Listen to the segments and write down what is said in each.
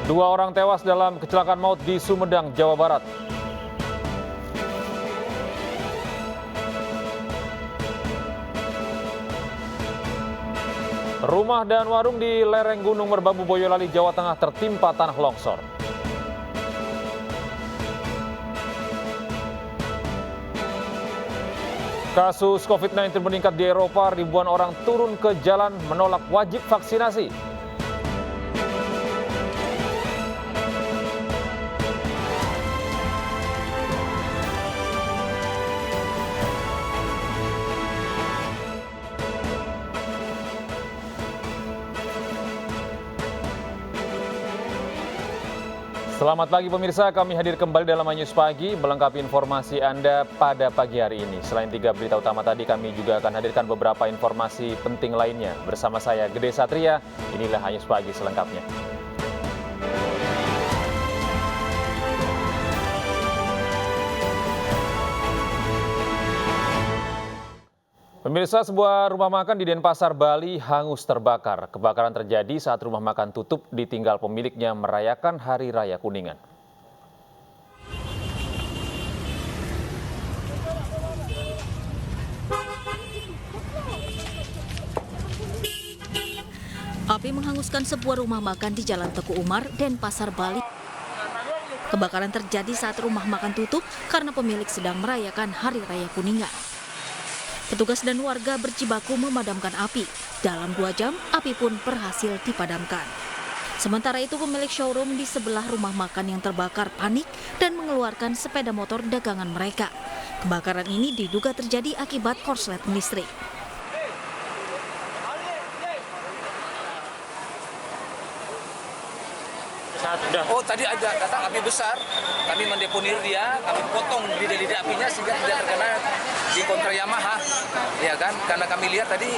Dua orang tewas dalam kecelakaan maut di Sumedang, Jawa Barat. Rumah dan warung di lereng Gunung Merbabu, Boyolali, Jawa Tengah tertimpa tanah longsor. Kasus COVID-19 meningkat di Eropa, ribuan orang turun ke jalan menolak wajib vaksinasi. Selamat pagi pemirsa, kami hadir kembali dalam News Pagi melengkapi informasi Anda pada pagi hari ini. Selain 3 berita utama tadi, kami juga akan hadirkan beberapa informasi penting lainnya. Bersama saya, Gede Satria, inilah News Pagi selengkapnya. Pemirsa, sebuah rumah makan di Denpasar, Bali hangus terbakar. Kebakaran terjadi saat rumah makan tutup ditinggal pemiliknya merayakan Hari Raya Kuningan. Api menghanguskan sebuah rumah makan di Jalan Teguh Umar, Denpasar, Bali. Kebakaran terjadi saat rumah makan tutup karena pemilik sedang merayakan Hari Raya Kuningan. Petugas dan warga berjibaku memadamkan api. Dalam 2 jam, api pun berhasil dipadamkan. Sementara itu, pemilik showroom di sebelah rumah makan yang terbakar panik dan mengeluarkan sepeda motor dagangan mereka. Kebakaran ini diduga terjadi akibat korslet listrik. Oh, tadi ada datang api besar, kami mendeponir dia, kami potong lidah-lidah apinya sehingga tidak terkena di kontra Yamaha, ya kan? Karena kami lihat tadi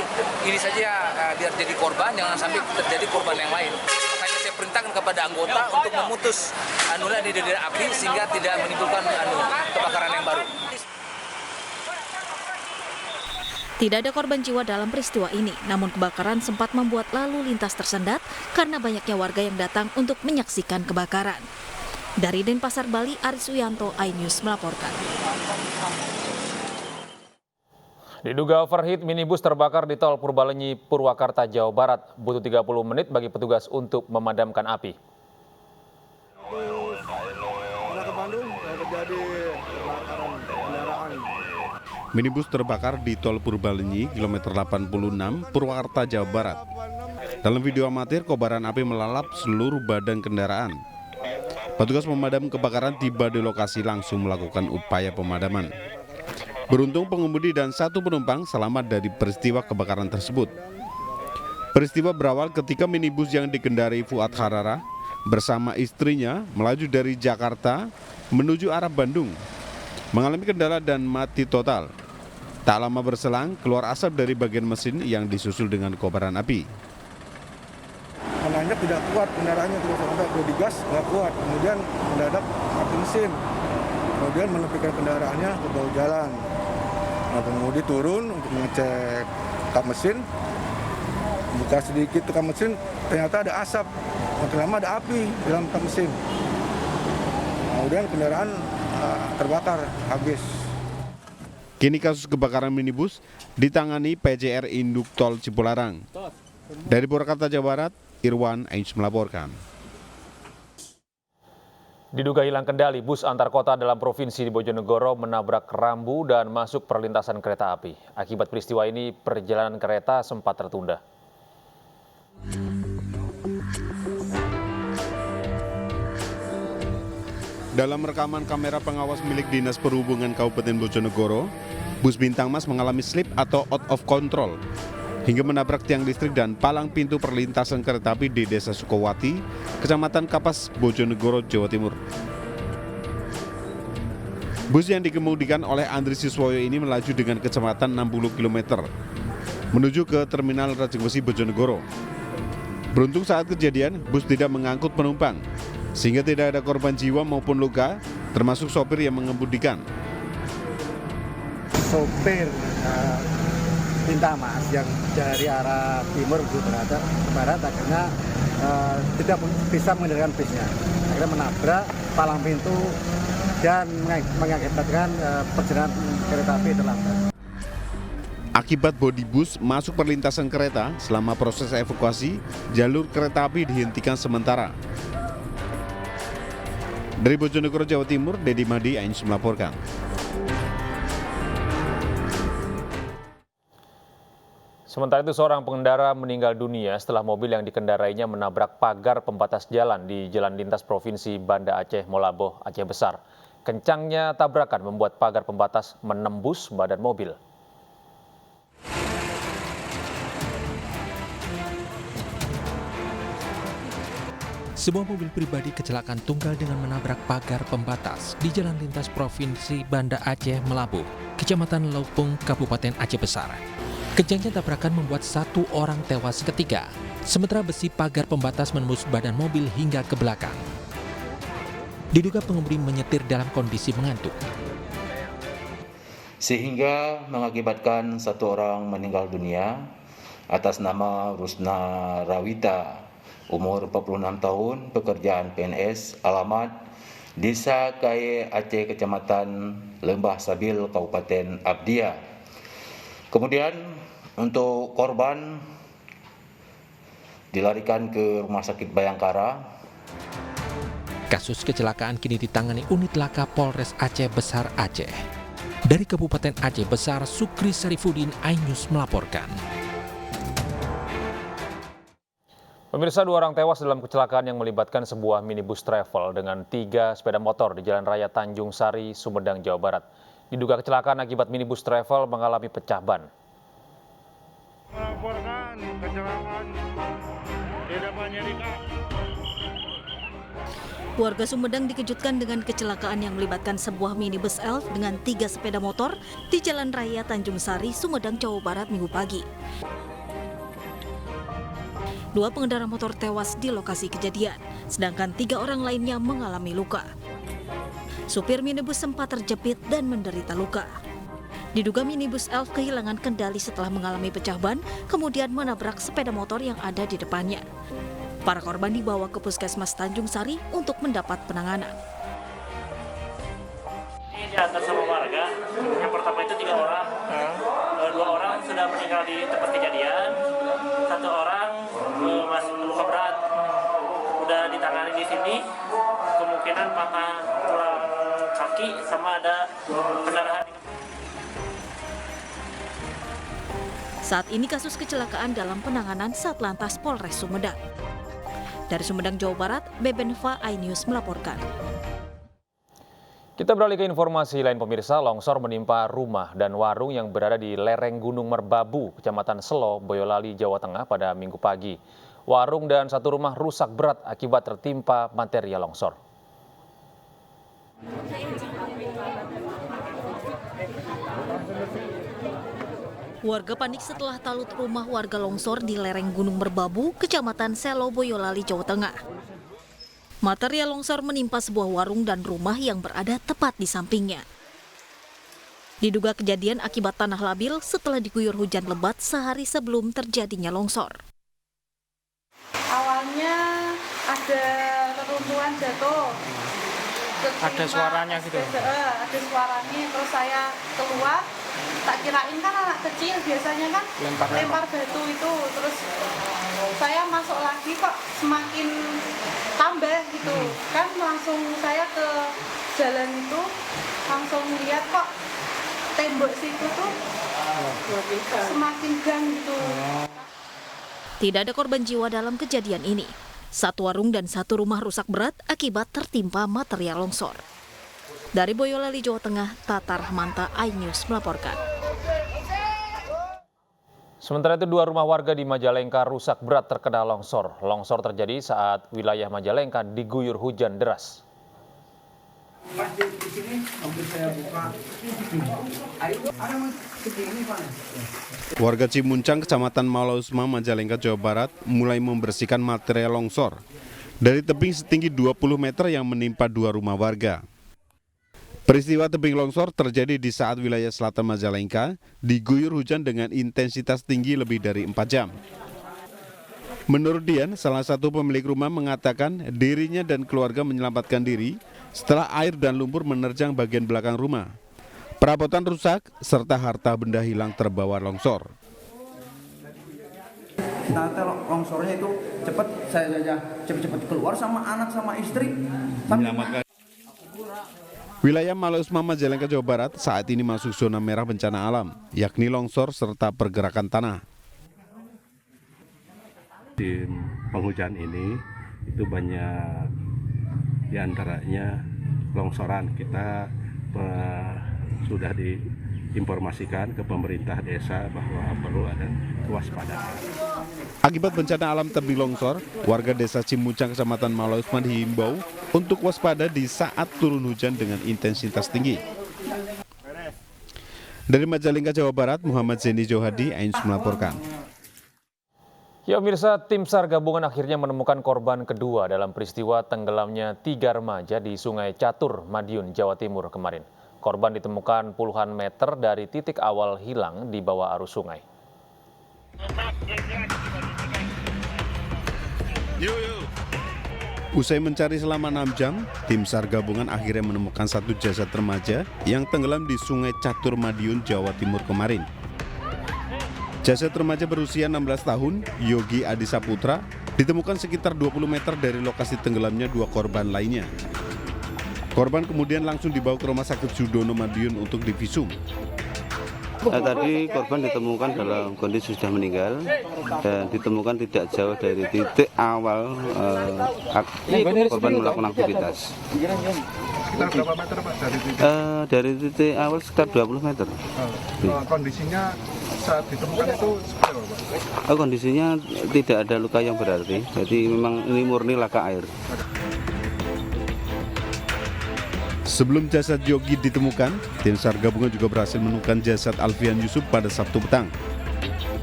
ini saja biar jadi korban, jangan sampai terjadi korban yang lain. Makanya saya perintahkan kepada anggota untuk memutus lidah-lidah api sehingga tidak menimbulkan kebakaran yang baru. Tidak ada korban jiwa dalam peristiwa ini, namun kebakaran sempat membuat lalu lintas tersendat karena banyaknya warga yang datang untuk menyaksikan kebakaran. Dari Denpasar, Bali, Aris Wiyanto, iNews melaporkan. Diduga overheat, minibus terbakar di tol Purbalenyi, Purwakarta, Jawa Barat. Butuh 30 menit bagi petugas untuk memadamkan api. Ke Bandung, terjadi kebakaran kendaraan. Minibus terbakar di tol Purbalenyi, kilometer 86, Purwakarta, Jawa Barat. Dalam video amatir, kobaran api melalap seluruh badan kendaraan. Petugas pemadam kebakaran tiba di lokasi langsung melakukan upaya pemadaman. Beruntung pengemudi dan 1 penumpang selamat dari peristiwa kebakaran tersebut. Peristiwa berawal ketika minibus yang dikendarai Fuad Harara bersama istrinya melaju dari Jakarta menuju arah Bandung, mengalami kendala dan mati total. Tak lama berselang, keluar asap dari bagian mesin yang disusul dengan kobaran api. Menanjak tidak kuat kendaraannya, terus ada digas nggak kuat, kemudian mendadak mati mesin, kemudian menepikan kendaraannya ke bawah jalan. Nah, pengemudi turun untuk mengecek kap mesin, buka sedikit kap mesin, ternyata ada asap, makin lama ada api di dalam kap mesin. Kemudian kendaraan terbakar habis. Kini kasus kebakaran minibus ditangani PJR Induk Tol Cipularang. Dari Purwakarta, Jawa Barat, Irwan Ainus melaporkan. Diduga hilang kendali, bus antar kota dalam provinsi di Bojonegoro menabrak rambu dan masuk perlintasan kereta api. Akibat peristiwa ini, perjalanan kereta sempat tertunda. Dalam rekaman kamera pengawas milik Dinas Perhubungan Kabupaten Bojonegoro, bus Bintang Mas mengalami slip atau out of control hingga menabrak tiang listrik dan palang pintu perlintasan kereta api di Desa Sukowati, Kecamatan Kapas, Bojonegoro, Jawa Timur. Bus yang dikemudikan oleh Andri Siswoyo ini melaju dengan kecepatan 60 km menuju ke Terminal Rajeng Besi, Bojonegoro. Beruntung saat kejadian, bus tidak mengangkut penumpang, sehingga tidak ada korban jiwa maupun luka, termasuk sopir yang mengemudikan. Sopir Bintang Mas yang dari arah timur menuju ke barat akhirnya tidak bisa mengendalikan bisnya. Akhirnya menabrak palang pintu dan mengakibatkan perjalanan kereta api terlambat. Akibat bodi bus masuk perlintasan kereta, selama proses evakuasi, jalur kereta api dihentikan sementara. Dari Bojonegoro, Jawa Timur, Dedi Madi, iNews melaporkan. Sementara itu seorang pengendara meninggal dunia setelah mobil yang dikendarainya menabrak pagar pembatas jalan di Jalan Lintas Provinsi Banda Aceh Molaboh, Aceh Besar. Kencangnya tabrakan membuat pagar pembatas menembus badan mobil. Sebuah mobil pribadi kecelakaan tunggal dengan menabrak pagar pembatas di Jalan Lintas Provinsi Banda Aceh Melabuh, Kecamatan Laupung, Kabupaten Aceh Besar. Kencangnya tabrakan membuat satu orang tewas seketika, sementara besi pagar pembatas menembus badan mobil hingga ke belakang. Diduga pengemudi menyetir dalam kondisi mengantuk, Sehingga mengakibatkan satu orang meninggal dunia atas nama Rusna Rawita, umur 46 tahun, pekerjaan PNS, alamat Desa Kaye Aceh, Kecamatan Lembah Sabil, Kabupaten Abdia. Kemudian untuk korban dilarikan ke Rumah Sakit Bayangkara. kasus kecelakaan kini ditangani unit laka Polres Aceh Besar Aceh. Dari Kabupaten Aceh Besar, Sukri Sarifudin, iNews melaporkan. Pemirsa, 2 orang tewas dalam kecelakaan yang melibatkan sebuah minibus travel dengan 3 sepeda motor di Jalan Raya Tanjung Sari, Sumedang, Jawa Barat. Diduga kecelakaan akibat minibus travel mengalami pecah ban. Melaporkan kecelakaan di depan Yerika. Warga Sumedang dikejutkan dengan kecelakaan yang melibatkan sebuah minibus elf dengan 3 sepeda motor di Jalan Raya Tanjung Sari, Sumedang, Jawa Barat, Minggu pagi. 2 pengendara motor tewas di lokasi kejadian, sedangkan 3 orang lainnya mengalami luka. Supir minibus sempat terjepit dan menderita luka. Diduga minibus elf kehilangan kendali setelah mengalami pecah ban, kemudian menabrak sepeda motor yang ada di depannya. Para korban dibawa ke Puskesmas Tanjung Sari untuk mendapat penanganan. Ini diantar sama warga. Yang pertama itu 3 orang. 2 orang sudah meninggal di tempat kejadian. 1 orang masih luka berat. Udah ditangani di sini. Kemungkinan patah tulang kaki sama ada pendarahan. Saat ini kasus kecelakaan dalam penanganan Satlantas Polres Sumedang. Dari Sumedang, Jawa Barat, Bebenva, iNews melaporkan. Kita beralih ke informasi lain, pemirsa. Longsor menimpa rumah dan warung yang berada di lereng Gunung Merbabu, Kecamatan Selo, Boyolali, Jawa Tengah pada Minggu pagi. Warung dan 1 rumah rusak berat akibat tertimpa material longsor. Warga panik setelah talut rumah warga longsor di lereng Gunung Merbabu, Kecamatan Selo, Boyolali, Jawa Tengah. Material longsor menimpa sebuah warung dan rumah yang berada tepat di sampingnya. Diduga kejadian akibat tanah labil setelah diguyur hujan lebat sehari sebelum terjadinya longsor. Awalnya ada reruntuhan jatuh. Ada suaranya gitu? Ada suaranya, terus saya keluar. Tak kirain kan anak kecil biasanya kan lempar batu itu, terus saya masuk lagi kok semakin tambah gitu kan, langsung saya ke jalan itu langsung lihat kok tembok situ tuh semakin gang gitu. Tidak ada korban jiwa dalam kejadian ini. 1 warung dan 1 rumah rusak berat akibat tertimpa material longsor. Dari Boyolali, Jawa Tengah, Tata Rahmanta, iNews melaporkan. Sementara itu 2 rumah warga di Majalengka rusak berat terkena longsor. Longsor terjadi saat wilayah Majalengka diguyur hujan deras. Warga Cimuncang, Kecamatan Malausma, Majalengka, Jawa Barat, mulai membersihkan material longsor dari tebing setinggi 20 meter yang menimpa 2 rumah warga. Peristiwa tebing longsor terjadi di saat wilayah selatan Majalengka diguyur hujan dengan intensitas tinggi lebih dari 4 jam. Menurut Dian, salah satu pemilik rumah mengatakan dirinya dan keluarga menyelamatkan diri setelah air dan lumpur menerjang bagian belakang rumah. Perabotan rusak serta harta benda hilang terbawa longsor. Nanti longsornya itu cepat, saya cepat keluar sama anak sama istri. Menyelamatkan. Wilayah Malousma Majalengka, Jawa Barat saat ini masuk zona merah bencana alam, yakni longsor serta pergerakan tanah. Di penghujan ini itu banyak diantaranya longsoran. Kita sudah diinformasikan ke pemerintah desa bahwa perlu ada kewaspadaan. Akibat bencana alam tebing longsor, warga desa Cimucang, Kecamatan Malousma dihimbau untuk waspada di saat turun hujan dengan intensitas tinggi. Dari Majalengka, Jawa Barat, Muhammad Zeni Johadi, Ainus melaporkan. Ya pemirsa, tim SAR gabungan akhirnya menemukan korban kedua dalam peristiwa tenggelamnya 3 remaja di Sungai Catur, Madiun, Jawa Timur kemarin. Korban ditemukan puluhan meter dari titik awal hilang di bawah arus sungai. Usai mencari selama 6 jam, tim SAR gabungan akhirnya menemukan satu jasad remaja yang tenggelam di Sungai Catur, Madiun, Jawa Timur kemarin. Jasad remaja berusia 16 tahun, Yogi Adi Saputra, ditemukan sekitar 20 meter dari lokasi tenggelamnya 2 korban lainnya. Korban kemudian langsung dibawa ke Rumah Sakit Sudono Madiun untuk divisum. Tadi korban ditemukan dalam kondisi sudah meninggal dan ditemukan tidak jauh dari titik awal korban melakukan aktivitas. Sekitar berapa meter Pak dari titik? Dari titik awal sekitar 20 meter. Kondisinya saat ditemukan itu seperti apa Pak? Kondisinya tidak ada luka yang berarti, jadi memang ini murni laka air. Sebelum jasad Yogi ditemukan, tim SAR gabungan juga berhasil menemukan jasad Alfian Yusuf pada Sabtu petang.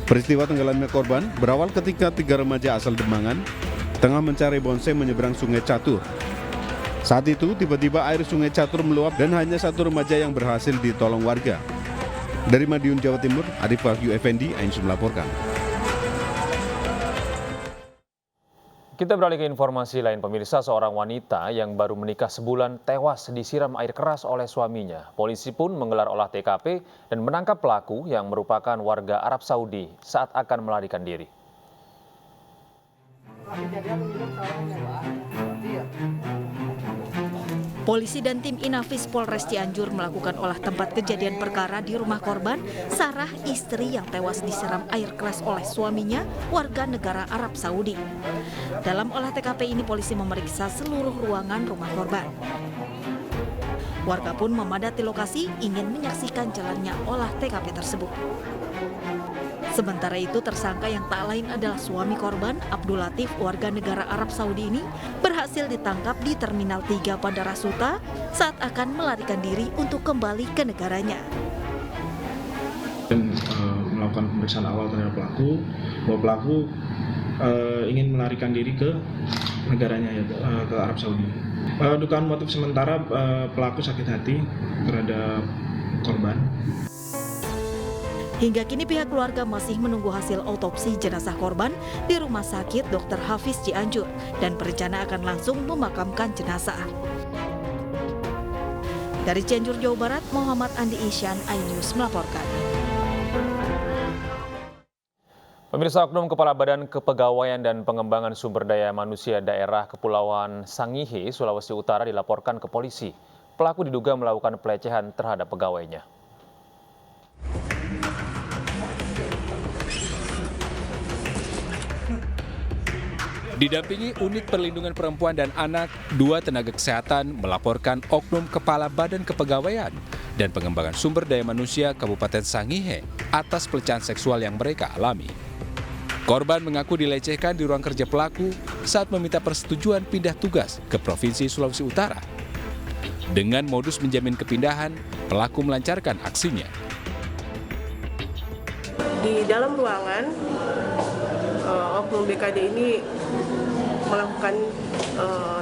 Peristiwa tenggelamnya korban berawal ketika 3 remaja asal Demangan tengah mencari bonsai menyeberang Sungai Catur. Saat itu tiba-tiba air Sungai Catur meluap dan hanya satu remaja yang berhasil ditolong warga. Dari Madiun, Jawa Timur, Arif Wahyu Effendi, Ainus melaporkan. Kita beralih ke informasi lain pemirsa, seorang wanita yang baru menikah sebulan tewas disiram air keras oleh suaminya. Polisi pun menggelar olah TKP dan menangkap pelaku yang merupakan warga Arab Saudi saat akan melarikan diri. Polisi dan tim Inafis Polres Cianjur melakukan olah tempat kejadian perkara di rumah korban, Sarah, istri yang tewas disiram air keras oleh suaminya, warga negara Arab Saudi. Dalam olah TKP ini polisi memeriksa seluruh ruangan rumah korban. Warga pun memadati lokasi ingin menyaksikan jalannya olah TKP tersebut. Sementara itu tersangka yang tak lain adalah suami korban, Abdul Latif, warga negara Arab Saudi ini berhasil ditangkap di Terminal 3 Bandara Suta saat akan melarikan diri untuk kembali ke negaranya. Dan melakukan pemeriksaan awal terhadap pelaku, bahwa pelaku ingin melarikan diri ke negaranya, yaitu ke Arab Saudi. Dugaan motif sementara pelaku sakit hati terhadap korban. Hingga kini pihak keluarga masih menunggu hasil otopsi jenazah korban di Rumah Sakit Dr. Hafiz Cianjur dan berencana akan langsung memakamkan jenazah. Dari Cianjur, Jawa Barat, Muhammad Andi Isyan, iNews melaporkan. Pemirsa, Oknum Kepala Badan Kepegawaian dan Pengembangan Sumber Daya Manusia Daerah Kepulauan Sangihe, Sulawesi Utara dilaporkan ke polisi. Pelaku diduga melakukan pelecehan terhadap pegawainya. Didampingi Unit Perlindungan Perempuan dan Anak, 2 tenaga kesehatan melaporkan Oknum Kepala Badan Kepegawaian dan Pengembangan Sumber Daya Manusia Kabupaten Sangihe atas pelecehan seksual yang mereka alami. Korban mengaku dilecehkan di ruang kerja pelaku saat meminta persetujuan pindah tugas ke Provinsi Sulawesi Utara. Dengan modus menjamin kepindahan, pelaku melancarkan aksinya. Di dalam ruangan, Oknum BKD ini melakukan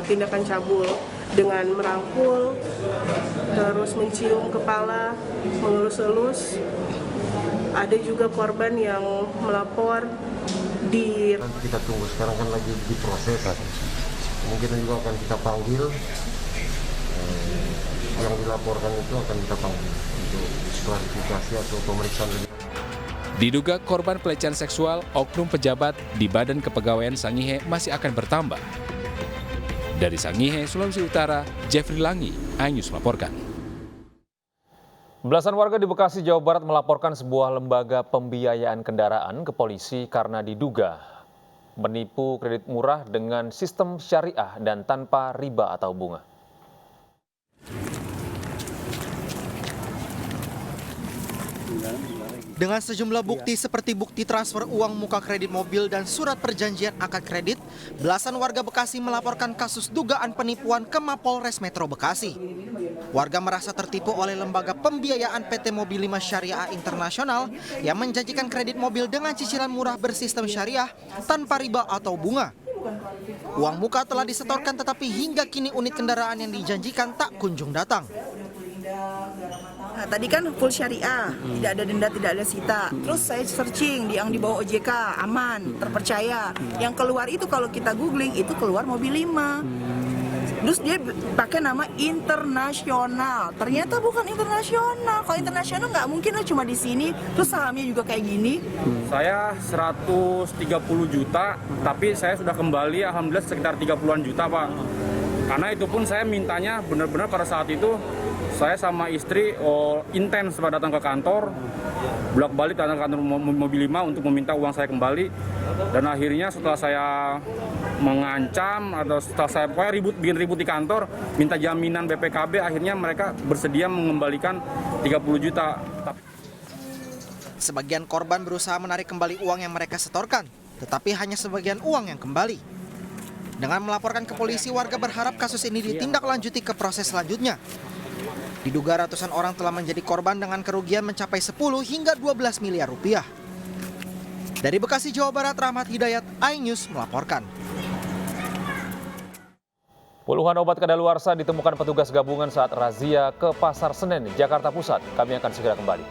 tindakan cabul dengan merangkul, terus mencium kepala, mengelus-elus. Ada juga korban yang melapor Nanti kita tunggu, sekarang kan lagi diproses. Mungkin juga akan kita panggil, yang dilaporkan itu akan kita panggil untuk klarifikasi atau pemeriksaan lebih. Diduga korban pelecehan seksual, oknum pejabat di Badan Kepegawaian Sangihe masih akan bertambah. Dari Sangihe, Sulawesi Utara, Jeffrey Langi, iNews melaporkan. Belasan warga di Bekasi, Jawa Barat melaporkan sebuah lembaga pembiayaan kendaraan ke polisi karena diduga menipu kredit murah dengan sistem syariah dan tanpa riba atau bunga. Dengan sejumlah bukti seperti bukti transfer uang muka kredit mobil dan surat perjanjian akad kredit, belasan warga Bekasi melaporkan kasus dugaan penipuan ke Mapolres Metro Bekasi. Warga merasa tertipu oleh lembaga pembiayaan PT Mobilima Syariah Internasional yang menjanjikan kredit mobil dengan cicilan murah bersistem syariah tanpa riba atau bunga. Uang muka telah disetorkan tetapi hingga kini unit kendaraan yang dijanjikan tak kunjung datang. Nah, tadi kan full syariah, tidak ada denda, tidak ada sita. Terus saya searching yang di bawah OJK, aman, terpercaya. Yang keluar itu kalau kita googling itu keluar Mobilima. Terus dia pakai nama internasional. Ternyata bukan internasional. Kalau internasional nggak mungkin lah cuma di sini. Terus sahamnya juga kayak gini. Saya 130 juta, tapi saya sudah kembali alhamdulillah sekitar 30-an juta, Pak. Karena itu pun saya mintanya benar-benar pada saat itu saya sama istri intens datang ke kantor, bolak-balik datang ke kantor Mobilima untuk meminta uang saya kembali. Dan akhirnya setelah saya mengancam atau setelah saya bikin ribut di kantor, minta jaminan BPKB, akhirnya mereka bersedia mengembalikan 30 juta. Sebagian korban berusaha menarik kembali uang yang mereka setorkan, tetapi hanya sebagian uang yang kembali. Dengan melaporkan ke polisi, warga berharap kasus ini ditindaklanjuti ke proses selanjutnya. Diduga ratusan orang telah menjadi korban dengan kerugian mencapai 10 hingga 12 miliar rupiah. Dari Bekasi, Jawa Barat, Rahmat Hidayat, iNews melaporkan. Puluhan obat kadaluarsa ditemukan petugas gabungan saat razia ke Pasar Senen, Jakarta Pusat. Kami akan segera kembali.